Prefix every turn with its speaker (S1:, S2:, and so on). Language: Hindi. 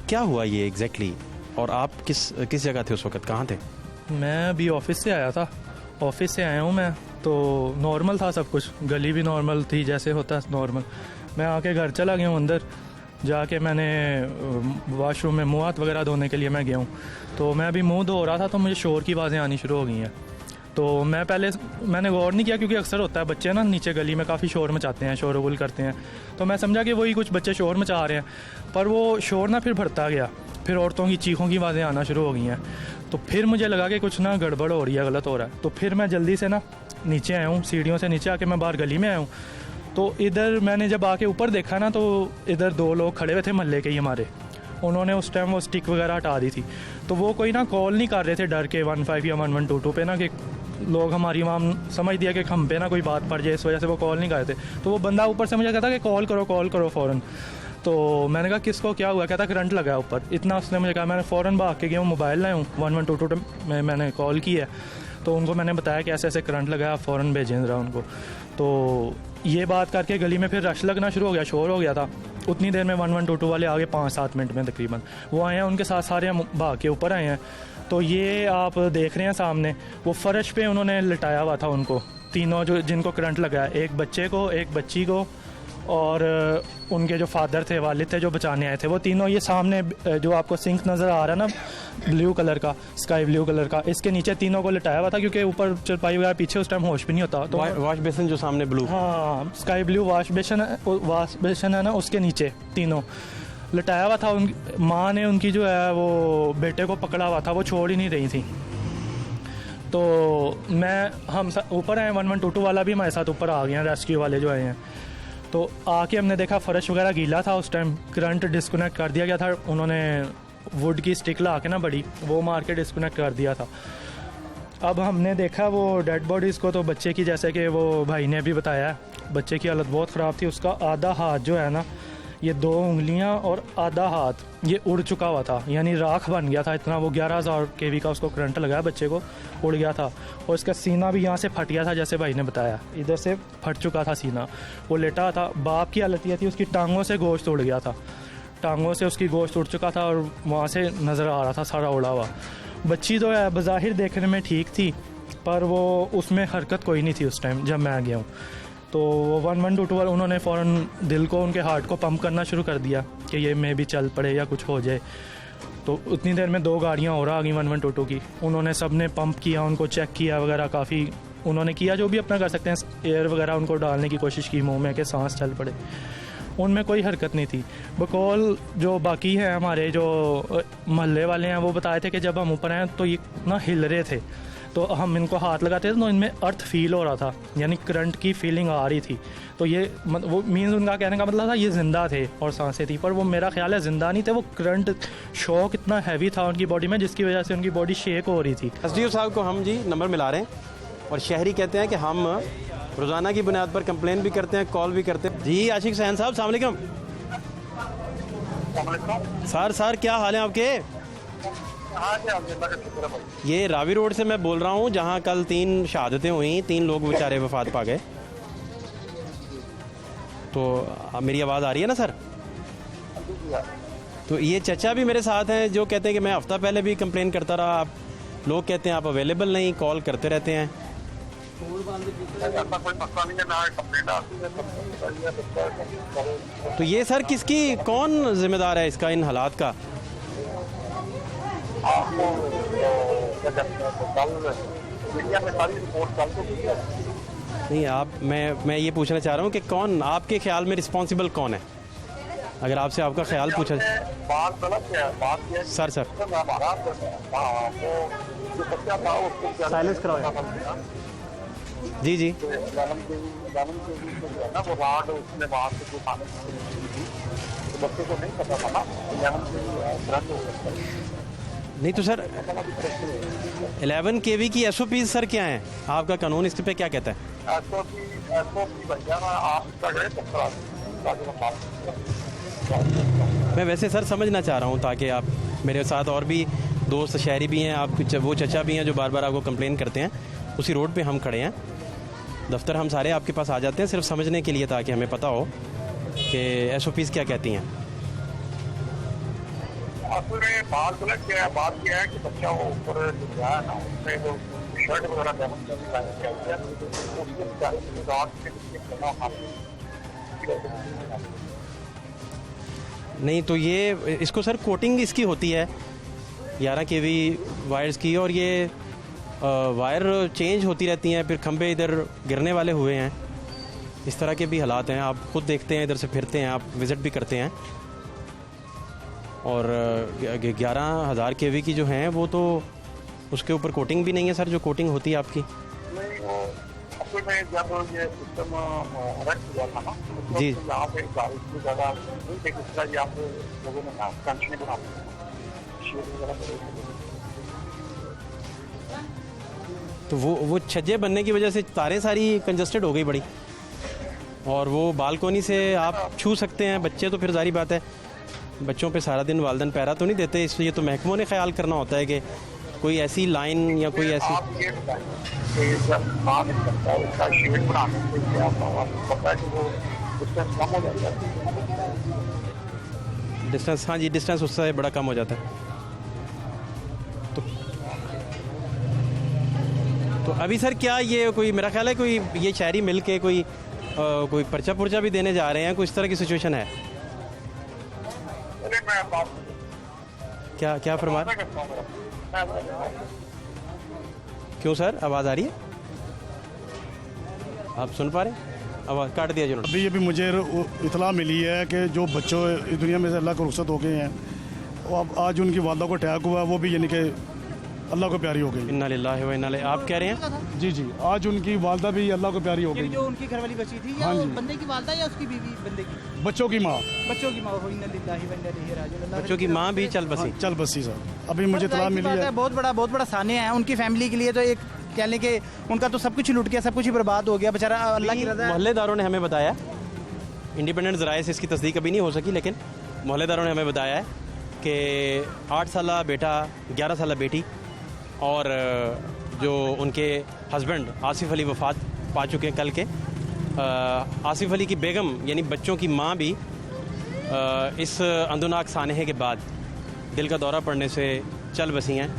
S1: क्या हुआ ये एग्जैक्टली और आप किस जगह थे उस वक्त, कहाँ थे?
S2: मैं अभी ऑफिस से आया था, ऑफिस से आया हूँ मैं, तो नॉर्मल था सब कुछ, गली भी नॉर्मल थी जैसे होता है नॉर्मल। मैं आके घर चला गया हूँ, अंदर जाके मैंने वॉशरूम में मुँह हाथ वगैरह धोने के लिए मैं गया हूँ। तो मैं अभी मुंह धो रहा था तो मुझे शोर की आवाज़ें आनी शुरू हो गई हैं। तो मैंने गौर नहीं किया, क्योंकि अक्सर होता है बच्चे ना नीचे गली में काफ़ी शोर मचाते हैं, शोरगुल करते हैं। तो मैं समझा कि वही कुछ बच्चे शोर मचा रहे हैं, पर वो शोर ना फिर बढ़ता गया, फिर औरतों की चीखों की आवाज़ें आना शुरू हो गई हैं। तो फिर मुझे लगा कि कुछ ना गड़बड़ हो रही है, गलत हो रहा है। तो फिर मैं जल्दी से ना नीचे आया हूँ, सीढ़ियों से नीचे आके मैं बाहर गली में आया हूँ। तो इधर मैंने जब आके ऊपर देखा ना, तो इधर 2 लोग खड़े हुए थे मोहल्ले के ही हमारे। उन्होंने उस टाइम वो स्टिक वगैरह हटा दी थी। तो वो कोई ना कॉल नहीं कर रहे थे डर के 15 या 1122 पे ना, कि लोग हमारी वहाँ समझ दिया कि हम पे ना कोई बात पड़ जाए, इस वजह से वो कॉल नहीं कर रहे थे। तो वो बंदा ऊपर से मुझे कहता कि कॉल करो फ़ौरन। तो मैंने कहा किसको, क्या हुआ? कहता करंट लगा है ऊपर। इतना उसने मुझे कहा, मैंने फ़ौरन भाग के गया हूँ, मोबाइल लाया हूँ, 1122 में मैंने कॉल की है। तो उनको मैंने बताया कि ऐसे ऐसे करंट लगा है, आप फ़ौरन भेजें ज़रा उनको। तो ये बात करके गली में फिर रश लगना शुरू हो गया, शोर हो गया था। उतनी देर में 1122 वाले आगे 5-7 मिनट में तकरीबन वो आए हैं, उनके साथ सारे हम भाग के ऊपर आए हैं। तो ये आप देख रहे हैं सामने, वो फर्श पे उन्होंने लिटाया हुआ था उनको, तीनों जो जिनको करंट लगा है, एक बच्चे को, एक बच्ची को, और उनके जो फादर थे, वालिद थे जो बचाने आए थे, वो तीनों ये सामने जो आपको सिंक नज़र आ रहा है ना ब्लू कलर का, स्काई ब्लू कलर का, इसके नीचे तीनों को लिटाया हुआ था, क्योंकि ऊपर चरपाई वगैरह पीछे उस टाइम होश भी नहीं होता। तो
S1: वॉश बेसिन जो सामने ब्लू,
S2: हाँ, स्काई ब्लू वॉश बेसिन है ना, उसके नीचे तीनों लिटाया हुआ था। माँ ने उनकी जो है वो बेटे को पकड़ा हुआ था, वो छोड़ ही नहीं रही थी। तो हम ऊपर आए, 1122 वाला भी हमारे साथ ऊपर आ गए हैं, रेस्क्यू वाले जो आए हैं। तो आके हमने देखा फर्श वगैरह गीला था, उस टाइम करंट डिस्कनेक्ट कर दिया गया था। उन्होंने वुड की स्टिक ला के ना बड़ी, वो मार के डिस्कनेक्ट कर दिया था। अब हमने देखा वो डेड बॉडीज़ को, तो बच्चे की, जैसे कि वो भाई ने भी बताया, बच्चे की हालत बहुत ख़राब थी। उसका आधा हाथ जो है ना, ये 2 उंगलियां और आधा हाथ ये उड़ चुका हुआ था, यानी राख बन गया था इतना। वो 11,000 kV का उसको करंट लगाया, बच्चे को उड़ गया था। और इसका सीना भी यहाँ से फट गया था, जैसे भाई ने बताया, इधर से फट चुका था सीना। वो लेटा था। बाप की हालत ये थी, उसकी टांगों से गोश्त उड़ गया था, टांगों से उसकी गोश्त उड़ चुका था, और वहाँ से नज़र आ रहा था सारा उड़ा हुआ। बच्ची तो है बज़ाहिर देखने में ठीक थी, पर वो उसमें हरकत कोई नहीं थी उस टाइम जब मैं आ गया हूँ। तो 1122 वाले उन्होंने फ़ौरन दिल को, उनके हार्ट को पंप करना शुरू कर दिया कि ये में भी चल पड़े या कुछ हो जाए। तो उतनी देर में 2 गाड़ियाँ और आ गई 1122 की। उन्होंने सब ने पंप किया, उनको चेक किया वगैरह, काफ़ी उन्होंने किया जो भी अपना कर सकते हैं, एयर वगैरह उनको डालने की कोशिश की मुँह में कि सांस चल पड़े। उनमें कोई हरकत नहीं थी। बकौल जो बाकी हैं हमारे जो मोहल्ले वाले हैं, वो बताए थे कि जब हम ऊपर आए तो ये ना हिल रहे थे, तो हम इनको हाथ लगाते थे तो इनमें अर्थ फील हो रहा था, यानी करंट की फीलिंग आ रही थी। तो ये वो मीन्स उनका कहने का मतलब था ये ज़िंदा थे और सांसें थी, पर वो मेरा ख्याल है ज़िंदा नहीं थे। वो करंट शॉक इतना हैवी था उनकी बॉडी में, जिसकी वजह से उनकी बॉडी शेक हो रही थी।
S1: एसडीओ साहब को हम जी नंबर मिला रहे हैं, और शहरी कहते हैं कि हम रोज़ाना की बुनियाद पर कंप्लेन भी करते हैं, कॉल भी करते हैं। जी आशिक सैन साहब, अस्सलाम वालेकुम। सर क्या हाल है आपके? ये रावी रोड से मैं बोल रहा हूँ, जहाँ कल 3 शहादतें हुई, 3 लोग बेचारे वफात पा गए। तो मेरी आवाज़ आ रही है ना सर? तो ये चचा भी मेरे साथ हैं, जो कहते हैं कि मैं हफ्ता पहले भी कंप्लेन करता रहा, आप लोग कहते हैं आप अवेलेबल नहीं, कॉल करते रहते हैं। तो ये सर किसकी, कौन जिम्मेदार है इसका, इन हालात का? नहीं, आप मैं ये पूछना चाह रहा हूँ कि कौन आपके ख्याल में रिस्पॉन्सिबल कौन है, अगर आपसे आपका ख्याल पूछा। सर साइलेंस कराओ। जी नहीं तो सर 11 kV की SOP सर क्या है, आपका कानून इस पे क्या कहता है? मैं वैसे सर समझना चाह रहा हूँ, ताकि आप, मेरे साथ और भी दोस्त शहरी भी हैं, आप वो चचा भी हैं जो बार बार आपको कंप्लेन करते हैं। उसी रोड पे हम खड़े हैं, दफ्तर हम सारे आपके पास आ जाते हैं सिर्फ समझने के लिए, ताकि हमें पता हो कि SOPs क्या कहती हैं।
S3: असल में बात गलत क्या है, बात यह है कि बच्चा वो ऊपर जो गया है ना उसमें जो शर्ट वगैरह डैमेज किया गया है तो उसके बेचारे की रात से करना
S1: नहीं तो ये इसको सर कोटिंग इसकी होती है 11 kV वायर्स की, और ये वायर चेंज होती रहती हैं, फिर खंबे इधर गिरने वाले हुए हैं, इस तरह के भी हालात हैं। आप खुद देखते हैं, इधर से फिरते हैं, आप विज़िट भी करते हैं। और 11,000 kV की जो हैं वो तो उसके ऊपर कोटिंग भी नहीं है सर, जो कोटिंग होती है आपकी।
S3: नहीं वो असल में जब ये सिस्टम रख हुआ था ना तो
S1: जी।
S3: यहाँ पे बारिश भी ज़्यादा नहीं थी, दूसरा यहाँ पे लोगों ने ना कंचने बना
S1: तो वो छज्जे बनने की वजह से तारें सारी कंजस्टेड हो गई बड़ी, और वो बालकोनी से आप छू सकते हैं बच्चे, तो फिर जारी बात है बच्चों पे सारा दिन वालिदैन पैरा तो नहीं देते, इसलिए तो महकमों ने ख्याल करना होता है कि कोई ऐसी लाइन या कोई ऐसी।
S3: आप ये बताएं कि जब काम करता है उसका शेड बनाने से क्या आपको पता है कि वो डिस्टेंस कम हो जाता है?
S1: डिस्टेंस, हाँ जी, डिस्टेंस उससे बड़ा कम हो जाता है। तो अभी सर क्या ये कोई, मेरा ख्याल है कोई ये शहरी मिल के कोई पर्चा पुर्चा भी देने जा रहे हैं, कोई इस तरह की सिचुएशन है
S3: चलिए मैं बात
S1: क्या फरमा?
S3: करता हूँ
S1: क्यों सर, आवाज़ आ रही है? आप सुन पा रहे हैं? आवाज़ काट दिया जिन्होंने।
S4: अभी मुझे इतला मिली है कि जो बच्चों इस दुनिया में से अल्लाह को रुखसत हो गए हैं, वो अब आज उनकी वालदा को अटैक हुआ, वो भी यानी कि अल्लाह को प्यारी हो गई।
S1: इन्ना लिल्लाहि व इन्ना इलैहि। आप कह रहे हैं?
S4: जी जी, आज उनकी वालदा भी अल्लाह को प्यारी हो
S5: ये
S4: गई।
S5: जो उनकी घरवाली बची थी, या
S4: हाँ
S5: वो
S4: जी।
S5: बंदे की वालदा या उसकी बीवी बंदे की?
S4: बच्चों की माँ,
S5: बच्चों की माँ हो, इन्ना लिल्लाहि व इन्ना इलैहि राजिऊन। अल्लाह
S1: बच्चों की माँ भी चल बसी।
S4: चल बसी सर, अभी मुझे
S5: बहुत
S4: इतला
S5: जाहिर सी
S4: मिली
S5: बात
S4: है।
S5: बहुत बड़ा सानिया है उनकी फैमिली के लिए, तो एक कह लें कि उनका तो सब कुछ ही लुट गया, सब कुछ ही बर्बाद हो गया बेचारा। अल्लाह की रज़ा है।
S1: मोहल्लेदारों ने हमें बताया, इंडिपेंडेंट ज़राए से इसकी तस्दीक अभी नहीं हो सकी, लेकिन मोहल्लेदारों ने हमें बताया है कि 8 साल बेटा, 11 साल बेटी, और जो उनके हस्बैंड आसिफ अली वफ़ात पा चुके हैं कल के, आसिफ अली की बेगम यानी बच्चों की माँ भी इस अंदुनाक सानहे के बाद दिल का दौरा पड़ने से चल बसी हैं।